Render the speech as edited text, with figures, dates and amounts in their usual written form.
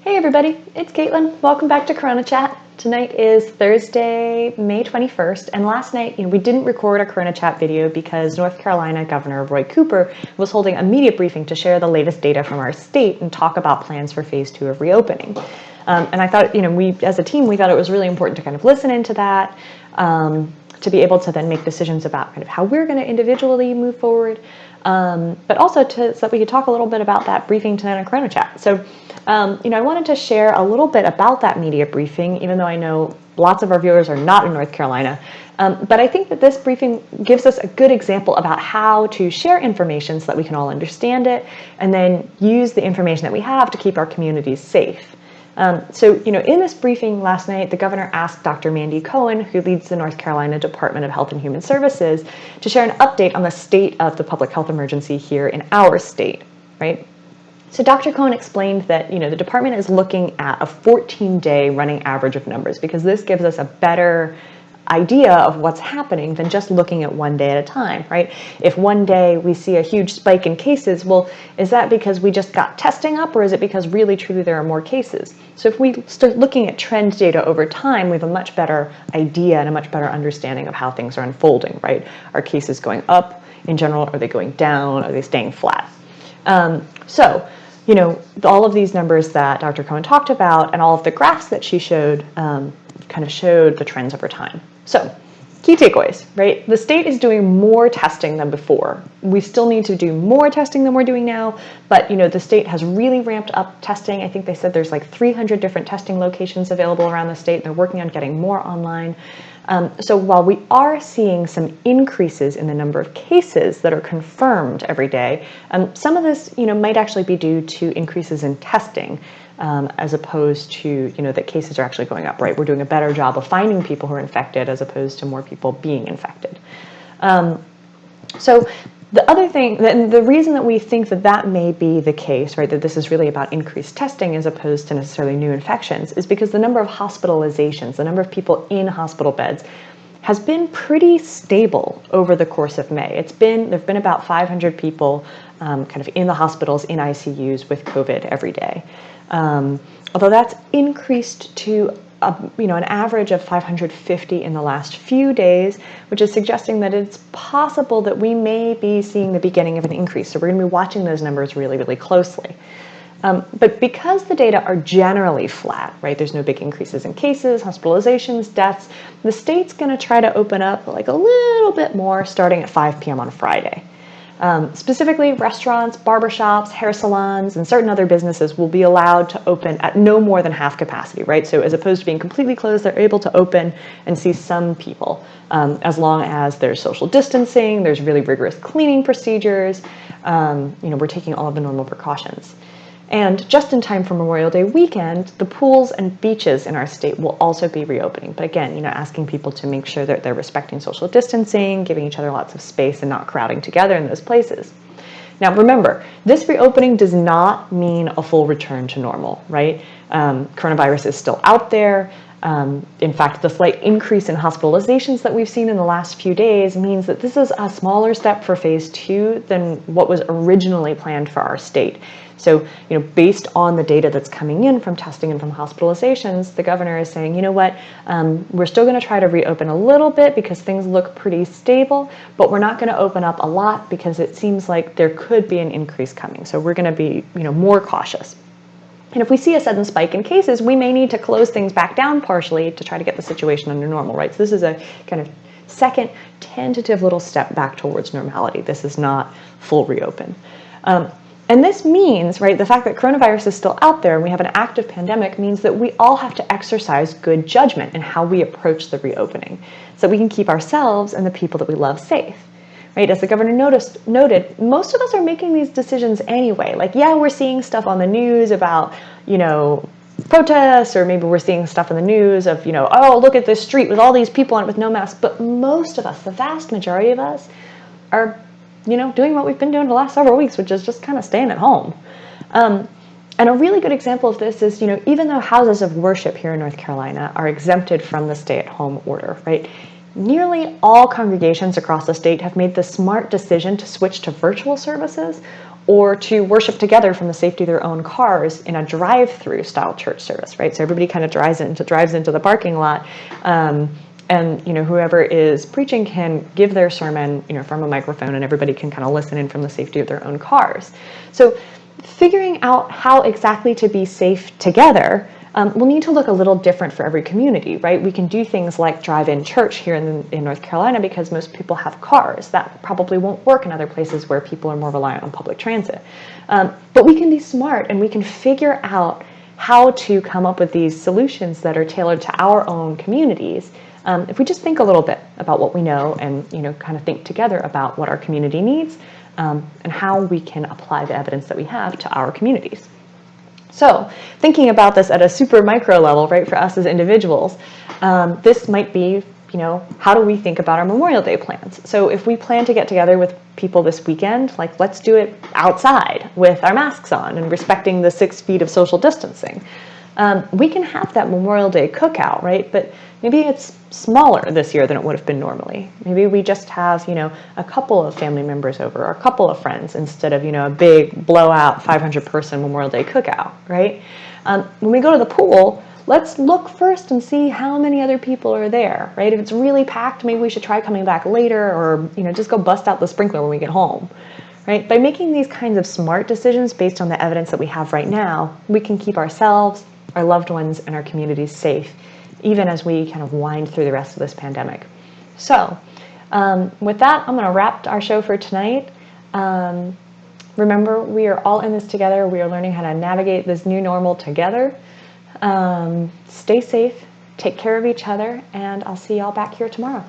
Hey everybody, it's Caitlin. Welcome back to CoronaChat. Tonight is Thursday, May 21st, and last night we didn't record a CoronaChat video because North Carolina Governor Roy Cooper was holding a media briefing to share the latest data from our state and talk about plans for phase 2 of reopening. And I thought, we as a team, we thought it was really important to kind of listen into that, to be able to then make decisions about kind of how we're going to individually move forward, but also so that we could talk a little bit about that briefing tonight on CoronaChat. So, I wanted to share a little bit about that media briefing, even though I know lots of our viewers are not in North Carolina. But I think that this briefing gives us a good example about how to share information so that we can all understand it, and then use the information that we have to keep our communities safe. In this briefing last night, the governor asked Dr. Mandy Cohen, who leads the North Carolina Department of Health and Human Services, to share an update on the state of the public health emergency here in our state, right? So Dr. Cohen explained that, the department is looking at a 14-day running average of numbers because this gives us a better idea of what's happening than just looking at one day at a time, right? If one day we see a huge spike in cases, well, is that because we just got testing up, or is it because really truly there are more cases? So if we start looking at trend data over time, we have a much better idea and a much better understanding of how things are unfolding, right? Are cases going up in general? Are they going down? Are they staying flat? All of these numbers that Dr. Cohen talked about and all of the graphs that she showed kind of showed the trends over time. So, key takeaways, right? The state is doing more testing than before. We still need to do more testing than we're doing now, but the state has really ramped up testing. I think they said there's like 300 different testing locations available around the state, and they're working on getting more online. So while we are seeing some increases in the number of cases that are confirmed every day, some of this, might actually be due to increases in testing, as opposed to, that cases are actually going up, right? We're doing a better job of finding people who are infected as opposed to more people being infected. So the other thing, and the reason that we think that that may be the case, right, that this is really about increased testing as opposed to necessarily new infections, is because the number of hospitalizations, the number of people in hospital beds, has been pretty stable over the course of May. There've been about 500 people kind of in the hospitals, in ICUs with COVID every day. Although that's increased to an average of 550 in the last few days, which is suggesting that it's possible that we may be seeing the beginning of an increase. So we're going to be watching those numbers really, really closely. But because the data are generally flat, right, there's no big increases in cases, hospitalizations, deaths, the state's going to try to open up like a little bit more starting at 5 p.m. on Friday. Specifically, restaurants, barbershops, hair salons, and certain other businesses will be allowed to open at no more than half capacity, right? So as opposed to being completely closed, they're able to open and see some people, as long as there's social distancing, there's really rigorous cleaning procedures, we're taking all of the normal precautions. And just in time for Memorial Day weekend, the pools and beaches in our state will also be reopening. But again, asking people to make sure that they're respecting social distancing, giving each other lots of space and not crowding together in those places. Now remember, this reopening does not mean a full return to normal, right? Coronavirus is still out there. In fact, the slight increase in hospitalizations that we've seen in the last few days means that this is a smaller step for phase 2 than what was originally planned for our state. So, based on the data that's coming in from testing and from hospitalizations, the governor is saying, we're still going to try to reopen a little bit because things look pretty stable, but we're not going to open up a lot because it seems like there could be an increase coming. So we're going to be, more cautious. And if we see a sudden spike in cases, we may need to close things back down partially to try to get the situation under normal, right? So this is a kind of second tentative little step back towards normality. This is not full reopen. And this means, right, the fact that coronavirus is still out there and we have an active pandemic means that we all have to exercise good judgment in how we approach the reopening so we can keep ourselves and the people that we love safe. Right, as the governor noted, most of us are making these decisions anyway. Like, yeah, we're seeing stuff on the news about, protests, or maybe we're seeing stuff in the news of, oh, look at this street with all these people on it with no masks. But most of us, the vast majority of us, are, doing what we've been doing the last several weeks, which is just kind of staying at home. And a really good example of this is, even though houses of worship here in North Carolina are exempted from the stay-at-home order, right? Nearly all congregations across the state have made the smart decision to switch to virtual services or to worship together from the safety of their own cars in a drive-through style church service, right? So everybody kind of drives into the parking lot, and whoever is preaching can give their sermon from a microphone, and everybody can kind of listen in from the safety of their own cars. So figuring out how exactly to be safe together will need to look a little different for every community, right? We can do things like drive-in church here in North Carolina because most people have cars. That probably won't work in other places where people are more reliant on public transit. But we can be smart, and we can figure out how to come up with these solutions that are tailored to our own communities. If we just think a little bit about what we know and kind of think together about what our community needs and how we can apply the evidence that we have to our communities. So thinking about this at a super micro level, right, for us as individuals, this might be, how do we think about our Memorial Day plans? So if we plan to get together with people this weekend, like, let's do it outside with our masks on and respecting the 6 feet of social distancing. We can have that Memorial Day cookout, right? But maybe it's smaller this year than it would have been normally. Maybe we just have, a couple of family members over or a couple of friends instead of, a big blowout 500-person Memorial Day cookout, right? When we go to the pool, let's look first and see how many other people are there, right? If it's really packed, maybe we should try coming back later, or, just go bust out the sprinkler when we get home. Right? By making these kinds of smart decisions based on the evidence that we have right now, we can keep ourselves, our loved ones, and our communities safe, even as we kind of wind through the rest of this pandemic. So with that, I'm going to wrap our show for tonight. Remember, we are all in this together. We are learning how to navigate this new normal together. Stay safe, take care of each other, and I'll see y'all back here tomorrow.